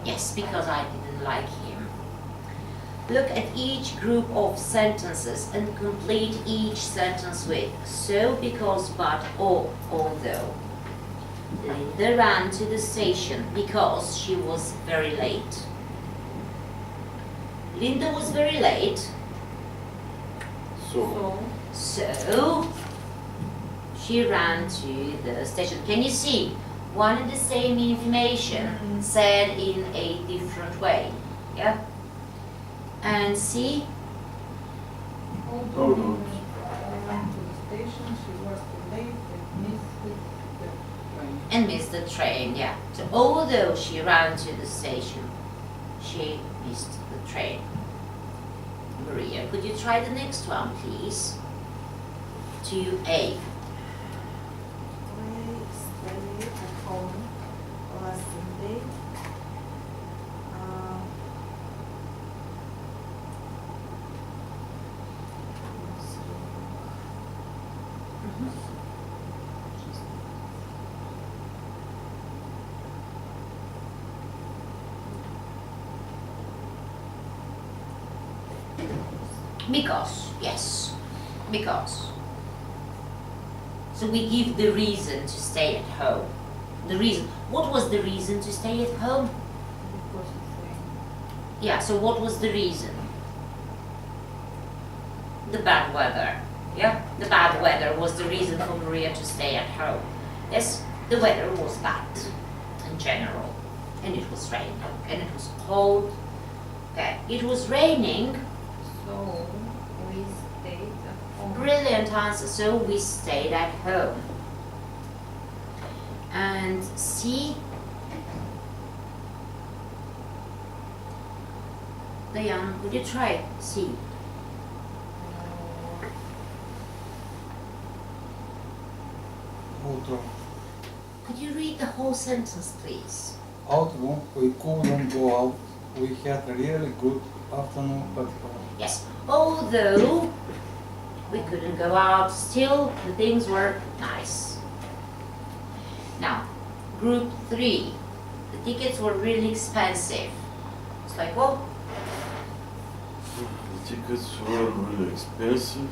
Yes, because I didn't like him. Look at each group of sentences and complete each sentence with so, because, but, or, although. Linda ran to the station because she was very late. Linda was very late. So. So she ran to the station. Can you see? One and the same information said in a different way. Yeah? And see? Although Although she ran to the station, she was too late and missed the train. And missed the train, yeah. So although she ran to the station, she missed the train. Maria, could you try the next one, please? 2A. We studied at home last Sunday. Because, yes, because. So we give the reason to stay at home. The reason. What was the reason to stay at home? Because it's raining. Yeah, so what was the reason? The bad weather. Yeah, the bad weather was the reason for Maria to stay at home. Yes, the weather was bad in general. And it was raining. And it was cold. Okay, it was raining. So we stayed at home. Brilliant answer. So we stayed at home. And C. Diane, would you try C? Although, Could you read the whole sentence, please? although we couldn't go out, we had a really good afternoon at home. Yes. Although we couldn't go out, still the things were nice. Now, group 3. The tickets were really expensive. It's like, well, The tickets were really expensive.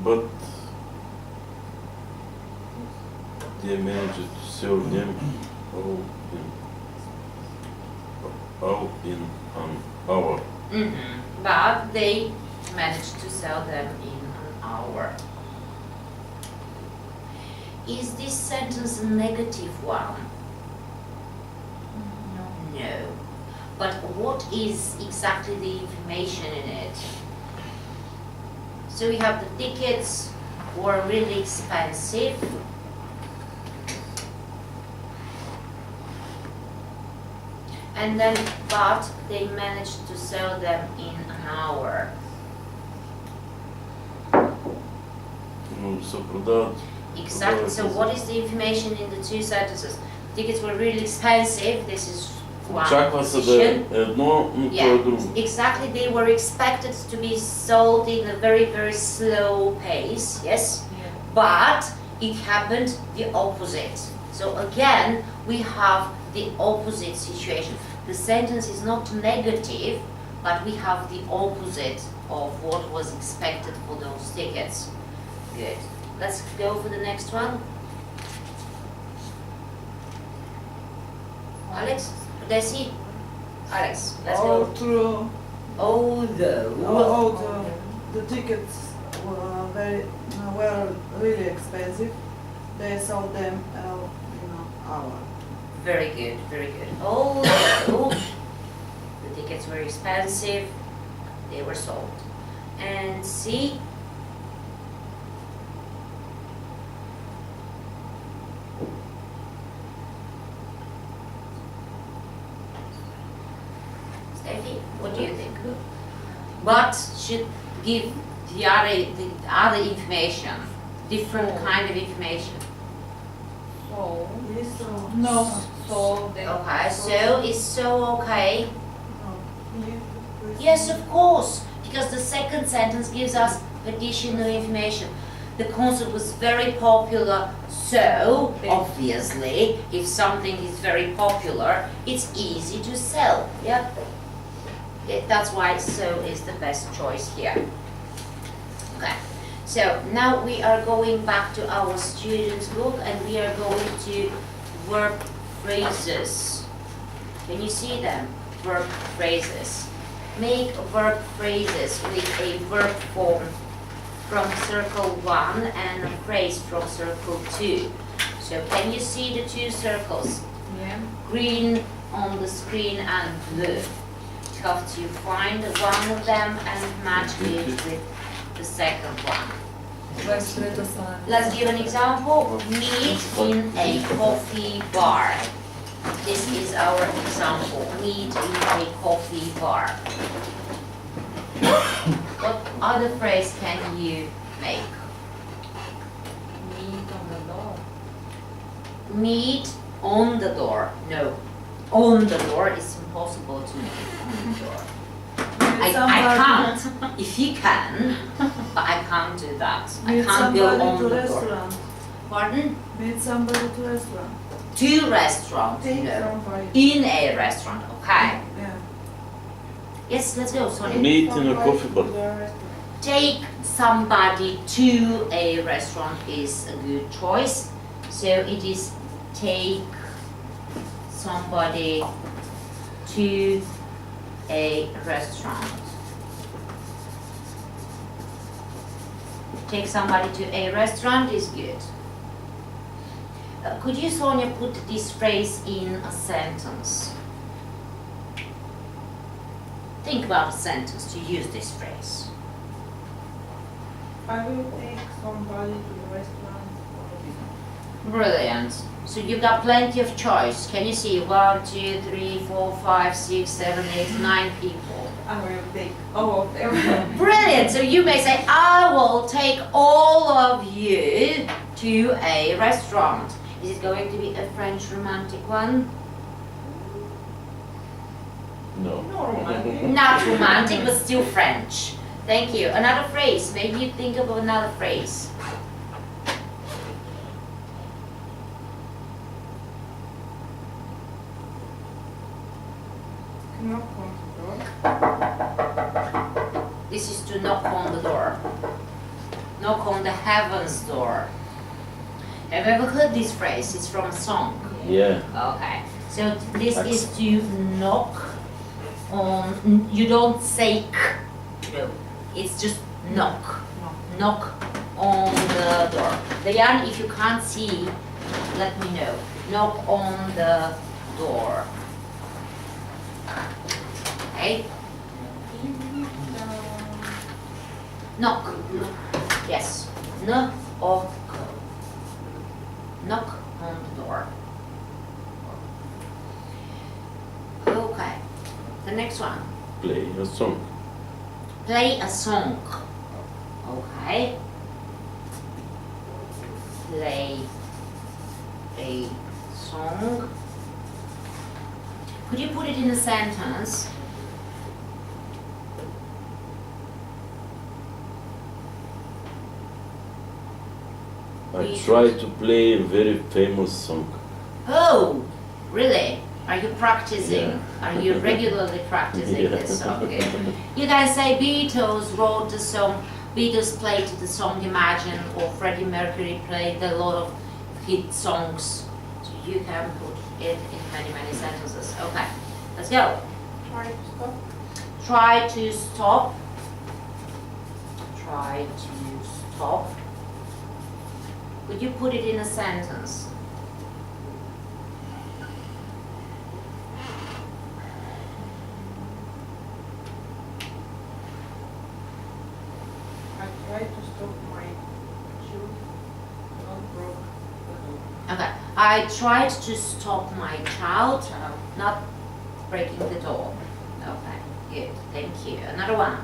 But they managed to sell them all in an hour. but they managed to sell them in an hour. Is this sentence a negative one? No. But what is exactly the information in it? So we have the tickets were really expensive. And then, but they managed to sell them in an hour. So продават. Exactly. So what is the information in the two sentences? Tickets were really expensive. This is one Очаква се да position. е едно, но то е друго. Exactly. They were expected to be sold in a very, very slow pace. Yes. Yeah. But it happened the opposite. So again, we have the opposite situation. The sentence is not negative, but we have the opposite of what was expected for those tickets. Good. Let's go for the next one. Alex? Desi? Alex, let's go. Although Although. the tickets were really expensive, they sold them in an hour. Very good, very good. Although the tickets were expensive, they were sold. And C. Steffi, what do you think? But should give the other information, different kind of information. So. Yes, so. No. So they. Okay, so is so okay? No. Yes, of course, because the second second sentence gives us additional information. The concert was very popular, so obviously, if something is very popular, it's easy to sell. Yeah, that's why so is the best choice here. Okay, so now we are going back to our student's book and we are going to verb phrases. Can you see them? Verb phrases. Make verb phrases with a verb form from circle 1 and a phrase from circle 2. So can you see the two circles? Yeah. Green on the screen and blue. You have to find one of them and match it with the second one. Let's give an example. Meet in a coffee bar. This is our example. Meet in a coffee bar. What other phrase can you make? Meet on the door. Meet on the door. No. On the door is impossible to meet on the door. I can't. If you can, but I can't do that. I Meet can't go somebody on to the door. restaurant. Pardon? Meet somebody to restaurant. To restaurant. Take No. somebody. In a restaurant. Okay. Yeah. Yes, let's go. Sorry. Meet in a coffee bar. Take somebody to a restaurant is a good choice. So it is take somebody to a restaurant. Take somebody to a restaurant is good. Could you, Sonia, put this phrase in a sentence? Think about a sentence to use this phrase. I will take somebody to the restaurant for dinner. Brilliant. So you've got plenty of choice. Can you see 1, 2, 3, 4, 5, 6, 7, 8, 9 people? I will take all of them. Brilliant. So you may say, I will take all of you to a restaurant. Is it going to be a French romantic one? No. Normal. Not romantic, but still French. Thank you. Another phrase. Maybe you think of another phrase. Knock on the door. This is to knock on the door. Knock on the heaven's door. Have you ever heard this phrase? It's from a song. Yeah. Okay. So this is to knock on. You don't say k. No. It's just knock. Knock on the door. Diane, if you can't see, let me know. Knock on the door. Okay. Knock. Yes. Knock or go. Knock on the door. Okay. The next one. Play a song. Play a song. Okay. Play a song. Could you put it in a sentence? I try to play a very famous song. Oh, really? Are you practicing? Yeah. Are you regularly practicing Yeah. this song? Okay. You guys say Beatles wrote the song, Beatles played the song Imagine, or Freddie Mercury played a lot of hit songs. So you can put it in many, many sentences. Okay, let's go. Try to stop. Try to stop. Try to stop. Could you put it in a sentence? I try to stop my shoe not broke the door. Okay. I tried to stop my child not breaking the door. Okay, good. Thank you. Another one.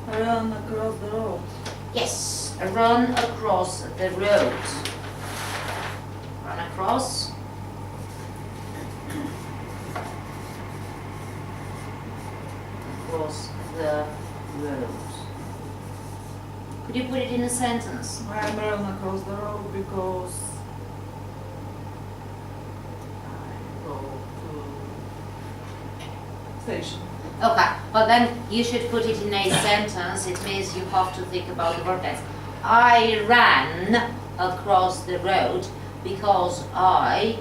Run across the road. Yes, run across the road. Run across. Across the the road. Could you put it in a sentence? I ran across the road because I go to station. Okay, well then you should put it in a sentence. It means you have to think about the verb tense. I ran across the road because I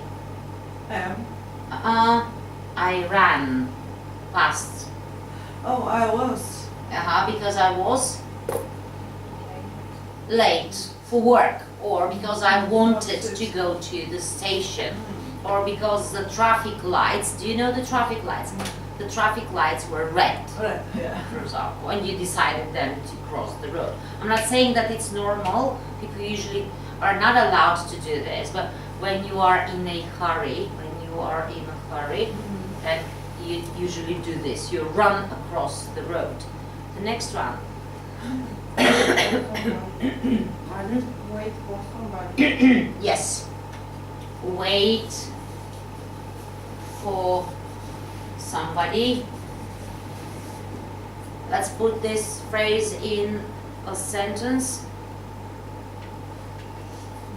ran past. Oh, I was. Because I was late for work, or because I wanted to go to the station, or because the traffic lights, do you know the traffic lights? The traffic lights were red, Right, yeah. for example, and you decided then to cross the road. I'm not saying that it's normal, people usually are not allowed to do this, but when you are in a hurry, then you usually do this, you run across the road. The next one. Pardon? Wait for somebody. Yes. Wait for somebody. Let's put this phrase in a sentence.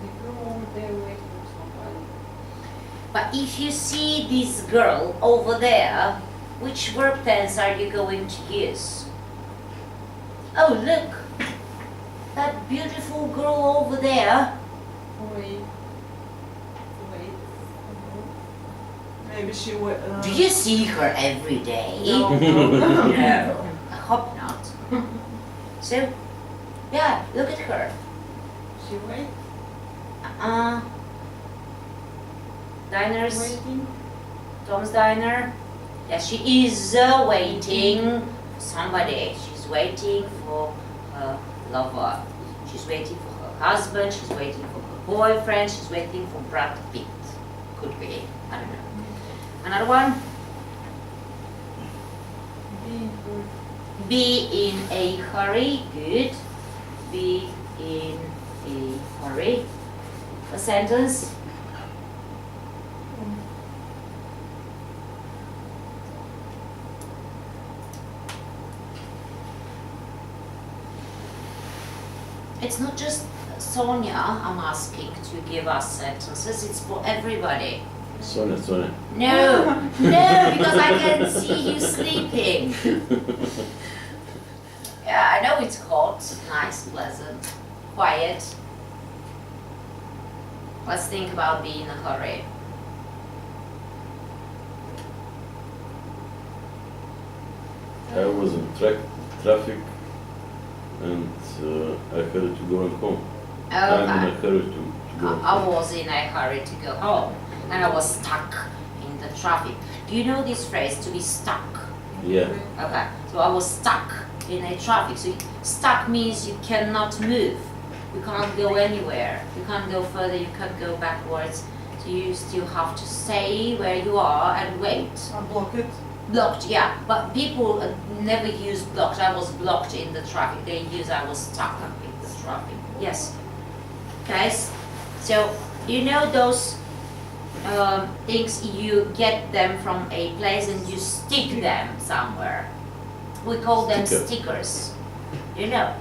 The girl over there wait for somebody. But if you see this girl over there, which verb tense are you going to use? Oh, look! That beautiful girl over there. Wait. Wait. Maybe she went. Do you see her every day? No, No, I hope not. So, yeah, look at her. She wait. Diners, Waiting. Tom's Diner. Yes, she is waiting for somebody. She's waiting for her lover. She's waiting for her husband. She's waiting for her boyfriend. She's waiting for Brad Pitt. Could be. I don't know. Another one. Being good. Be in a hurry. Good. Be in a hurry. A sentence. It's not just Sonia I'm asking to give us sentences, it's for everybody. Sonia. No, no, because I can see you sleeping. Yeah, I know it's hot, nice, pleasant, quiet. Let's think about being in a hurry. I was in traffic and I had to go home. I'm in a Okay. hurry to go I home. was in a hurry to go home and I was stuck in the traffic. Do you know this phrase, to be stuck? Yeah. Okay, so I was stuck in a traffic. So stuck means you cannot move. You can't go anywhere. You can't go further, you can't go backwards. So you still have to stay where you are and wait. Block it. Blocked, yeah, but people never use blocked. I was blocked in the traffic. They use I was stuck in the traffic. Yes. Guys, so you know those things, you get them from a place and you stick them somewhere. We call them Sticker. stickers. You know.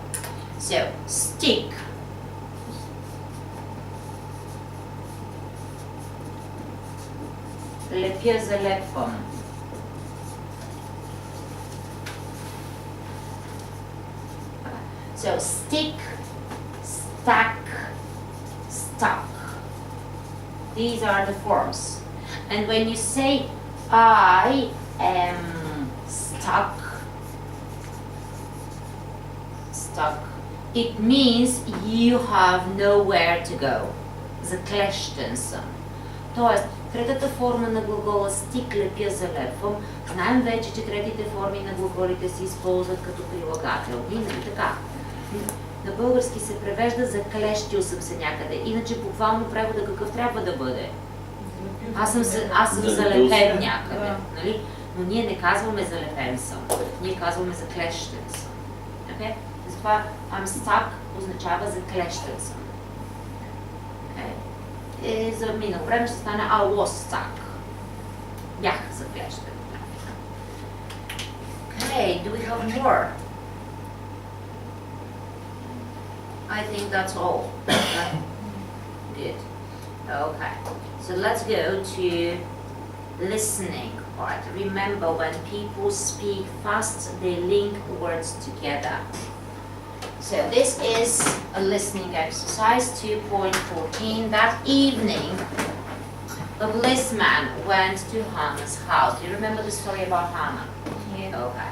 So stick. Lepie zalepom. So stick, stuck, stuck. These are the forms. And when you say I am stuck, it means you have nowhere to go. Заклещен съм. Тоест, третата форма на глагола stick, лепя, залепвам, знаем вече, че третите форми на глаголите се използват като прилагателни, нали така? На български се превежда заклещил съм се някъде, иначе буквално превода какъв трябва да бъде? Аз съм залепен някъде, нали? Но ние не казваме залепен съм, ние казваме заклещен съм. Okay? Затова I'm stuck означава заклещен съм. Okay? За минало време ще стане I was stuck. Бях заклещен. Okay, do we have more? I think that's all. Good. Okay. So let's go to listening part. Remember, when people speak fast, they link words together. So this is a listening exercise 2.14. That evening, the policeman went to Hannah's house. Do you remember the story about Hannah? Yeah. Okay.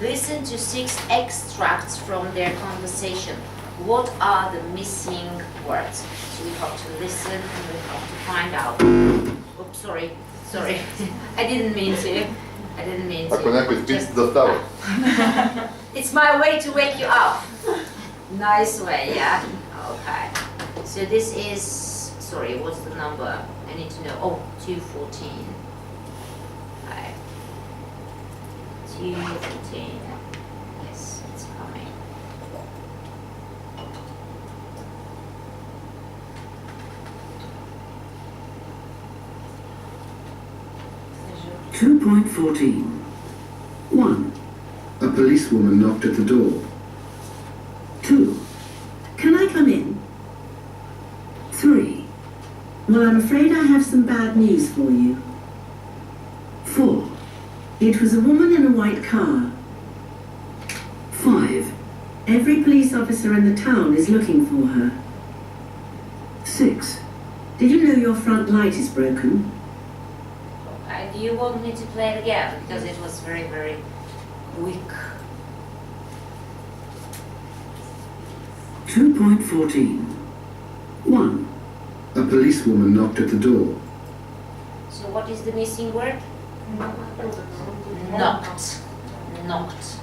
Listen to 6 extracts from their conversation. What are the missing words? So we have to listen and we have to find out. Oops, sorry. I didn't mean to. Ако някой спи, да става. It's my way to wake you up. Nice way, yeah? Okay. So this is, sorry, what's the number? I need to know. Oh, 214. Okay. 214. Yes, it's coming. Two 2.14. 1. A policewoman knocked at the door. 2. Can I come in? 3. Well, I'm afraid I have some bad news for you. 4. It was a woman in a white car. 5. Every police officer in the town is looking for her. 6. Did you know your front light is broken? Okay, do you want me to play it again? Because it was very, very quick. 2.14. 1. A policewoman knocked at the door. So what is the missing word? Knocked. Knocked.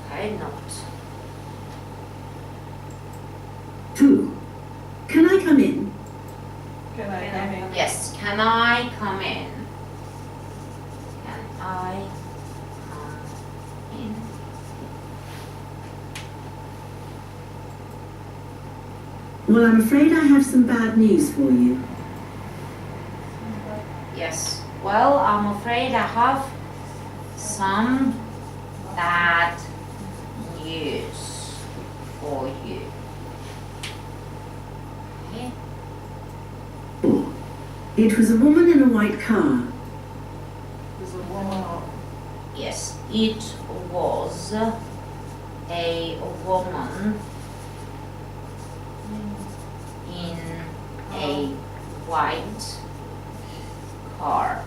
Okay, knocked. 2. Can I come in? Can I come in? Yes, can I come in? Can I come in? Well, I'm afraid I have some bad news for you. Yes. Well, I'm afraid I have some bad news for you. Okay. 4. It was a woman in a white car. There's a woman. Yes, it was a woman in a white car.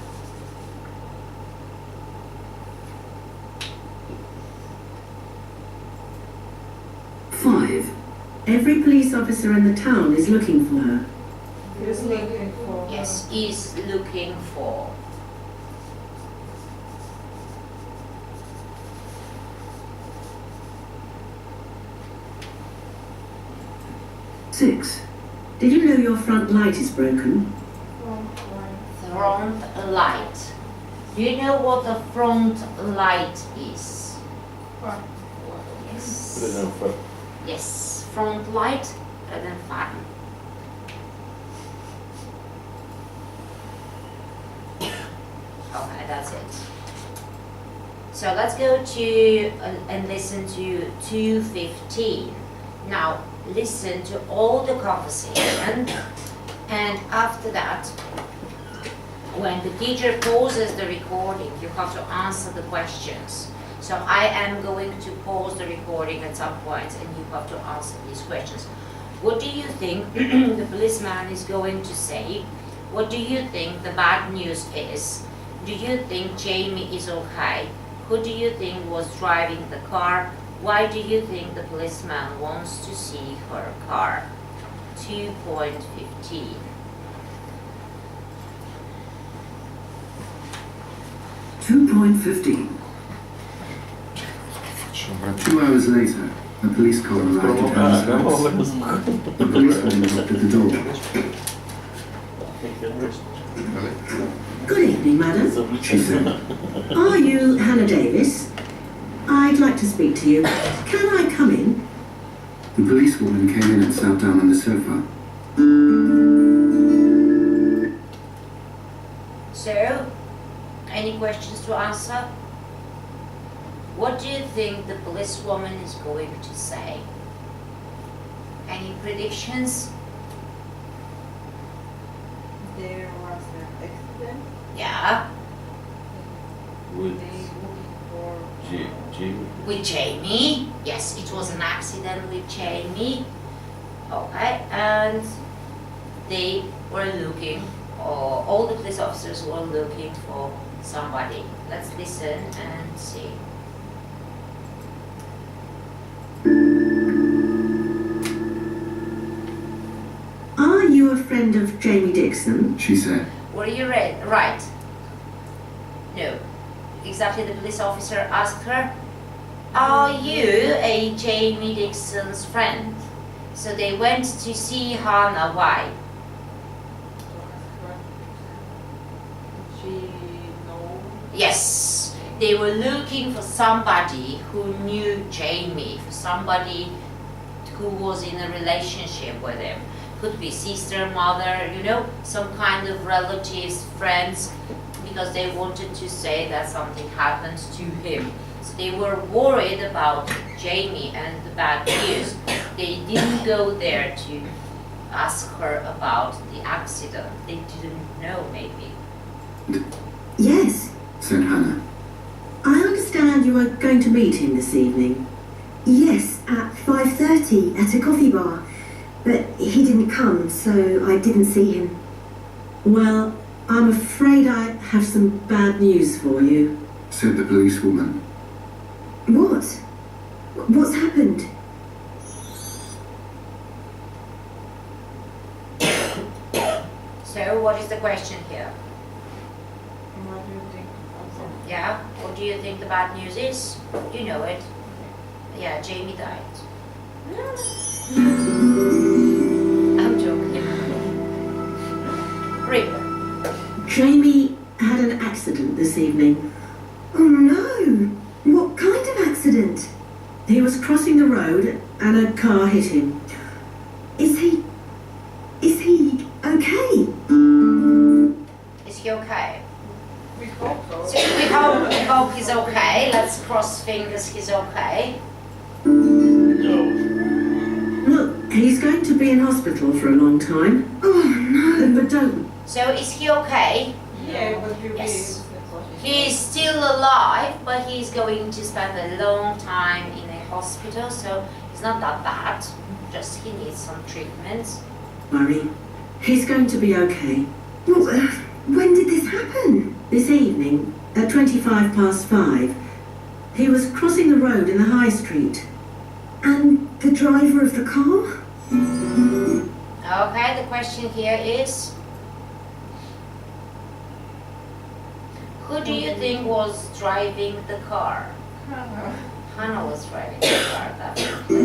Five. Every police officer in the town is looking for her. He's looking for. Yes, is looking for. Six. Did you know your front light is broken? Front light. Do you know what a front light is? Yes. Yes, front light and then fan. Okay, that's it. So let's go to and listen to 2:15. Now listen to all the conversation, and after that, when the teacher pauses the recording, you have to answer the questions. So I am going to pause the recording at some point and you have to answer these questions. What do you think the policeman is going to say? What do you think the bad news is? Do you think Jamie is okay? Who do you think was driving the car? Why do you think the policeman wants to see her car? 2.15. 2.15. 2 hours later, a police car arrived at Hannah's house. The policewoman knocked at the door. Good evening, madam. She said, Are you Hannah Davis? I'd like to speak to you. Can I come in? the policewoman came in and sat down on the sofa. So, any questions to answer? What do you think the policewoman is going to say? Any predictions? There was an accident. Yeah, With They looking for Jamie. with Jamie. Yes, it was an accident with Jamie. Okay, and they were looking, or all the police officers were looking for somebody. Let's listen and see. Are you a friend of Jamie Dixon? She said. Were you right? No. Exactly, the police officer asked her, are you a Jamie Dixon's friend? So they went to see Hannah. Why? she know Yes, they were looking for somebody who knew Jamie, for somebody who was in a relationship with him. Could be sister, mother, some kind of relatives, friends, because they wanted to say that something happened to him. So they were worried about Jamie and the bad news. They didn't go there to ask her about the accident. They didn't know, maybe. Yes. Said Hannah. I understand you are going to meet him this evening. Yes, at 5:30 at a coffee bar. But he didn't come, so I didn't see him. Well, I'm afraid I have some bad news for you. Said the policewoman. What? What's happened? So what is the question here? what do you think also? Yeah, what do you think the bad news is? You know it. Yeah, Jamie died. I'm joking. Ripper. Jamie had an accident this evening. Oh no! What kind of accident? He was crossing the road and a car hit him. Is he okay? Is he okay? We hope so. So we hope he's okay. Let's cross fingers he's okay. No. Look, he's going to be in hospital for a long time. Oh no! But don't. So is he okay? Yeah, but you Yes. be He is still alive, but he's going to spend a long time in a hospital, so it's not that bad. Just he needs some treatments. Worry. He's going to be okay. Well, when did this happen? This evening, at 5:25, he was crossing the road in the high street. And the driver of the car? Okay, the question here is, who do you think was driving the car? Hannah was driving the car, definitely.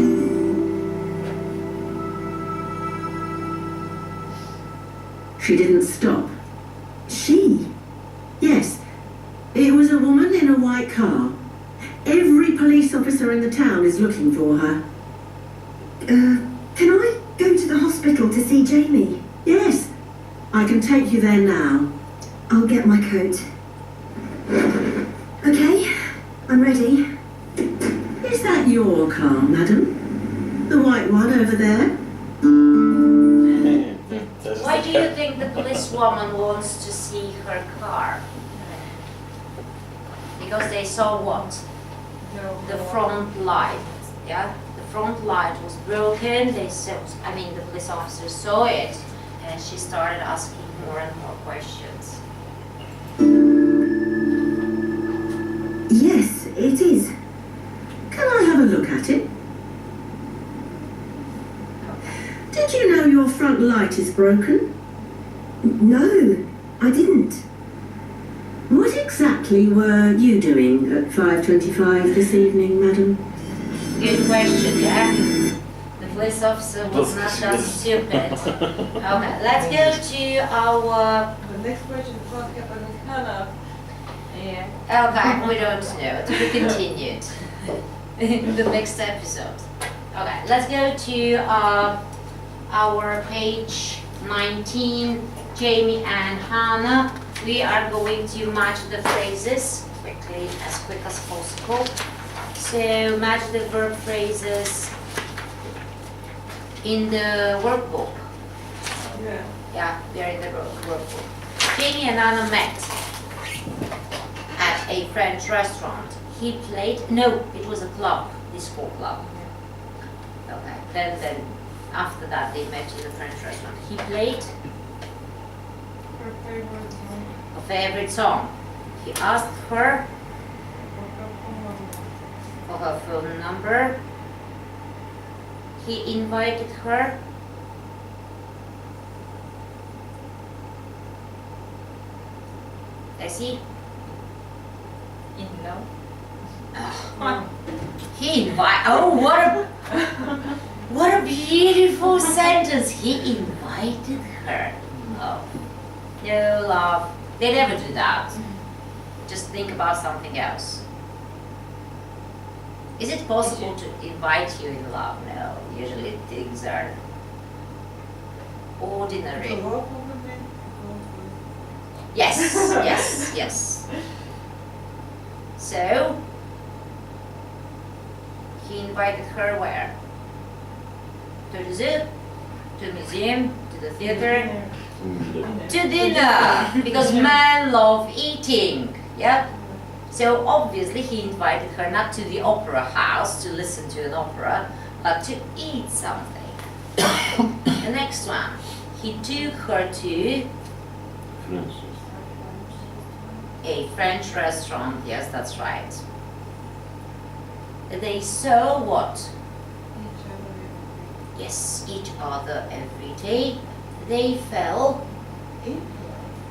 She didn't stop. She? Yes, it was a woman in a white car. Every police officer in the town is looking for her. Can I go to the hospital to see Jamie? Yes, I can take you there now. I'll get my coat. Okay, I'm ready. Is that your car, madam? The white one over there? Why do you think the policewoman wants to see her car? Because they saw what? The front light, yeah? The front light was broken, they saw, the police officer saw it, and she started asking more and more questions. Yes, it is. Can I have a look at it? Did you know your front light is broken? No, I didn't. What exactly were you doing at 5:25 this evening, madam? Good question, yeah? The police officer was not that stupid. Okay, let's go to our... The next question is what happened with Hannah. Yeah. Okay, we don't know. To be continued in the next episode. Okay, let's go to our page 19, Jamie and Hannah. We are going to match the phrases quickly, as quick as possible. So match the verb phrases in the workbook. Yeah. Yeah, they're in the workbook. Jamie and Anna met at a French restaurant. He played, no, it was a club, disco club. Okay, then after that they met in a French restaurant. He played Her favorite song. a favorite song. He asked her for her phone number. He invited her. Essie? In love. What a beautiful sentence. He invited her. Oh, no love. They never do that. Just think about something else. Is it possible to invite you in love? No. Usually things are ordinary. A lot of women Yes, yes, yes. So, he invited her where? To the zoo, to the museum, to the theater, to dinner, because men love eating, yeah? So obviously he invited her not to the opera house to listen to an opera, but to eat something. The next one, he took her to French. a French restaurant, yes, that's right. They saw what? Each other. Yes, each other every day. They fell in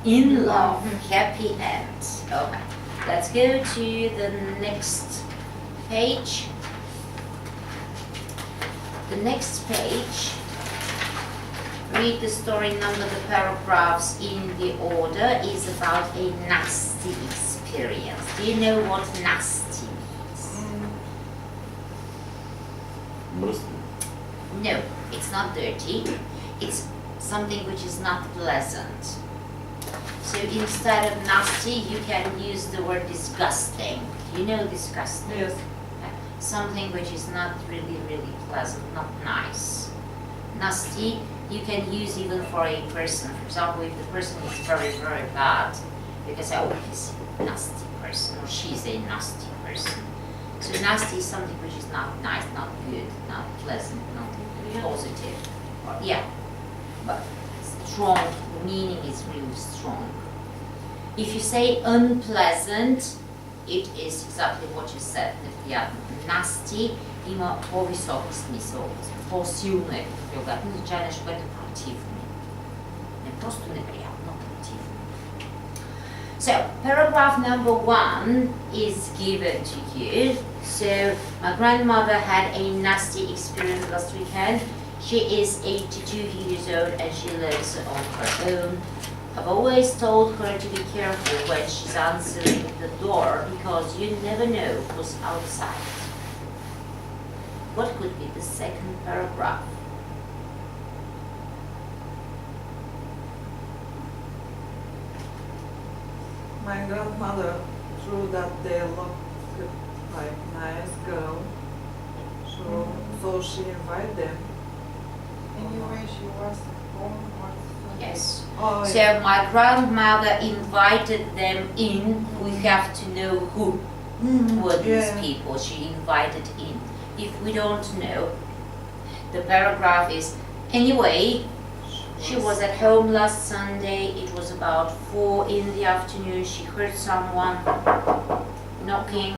in love. Happy end. Okay, let's go to the next page. The next page. Read the story, number the paragraphs in the order, is about a nasty experience. Do you know what nasty means? Mrstni. No, it's not dirty. It's something which is not pleasant. So instead of nasty, you can use the word disgusting. You know disgusting? Yes. Something which is not really, really pleasant, not nice. Nasty, you can use even for a person. For example, if the person is very, very bad, you can say, oh, he's a nasty person, or she's a nasty person. So nasty is something which is not nice, not good, not pleasant, not positive. Or, yeah, but strong, the meaning is really strong. If you say unpleasant, it is exactly what you said. Nasty има по-висок смисъл, по-силно е прилагателно, означава нещо, което е противно. Не просто неприятно, противно. So, paragraph number 1 is given to you. So, my grandmother had a nasty experience last weekend. She is 82 years old and she lives on her own. I've always told her to be careful when she's answering the door because you never know who's outside. What could be the second paragraph? My grandmother threw that they looked like nice girl, so she invited them. Anyway, she was at home. Yes. Oh, So my grandmother invited them in. We have to know who were these yeah. people she invited in. If we don't know, the paragraph is, anyway, she was at home last Sunday. It was about 4 in the afternoon. She heard someone knocking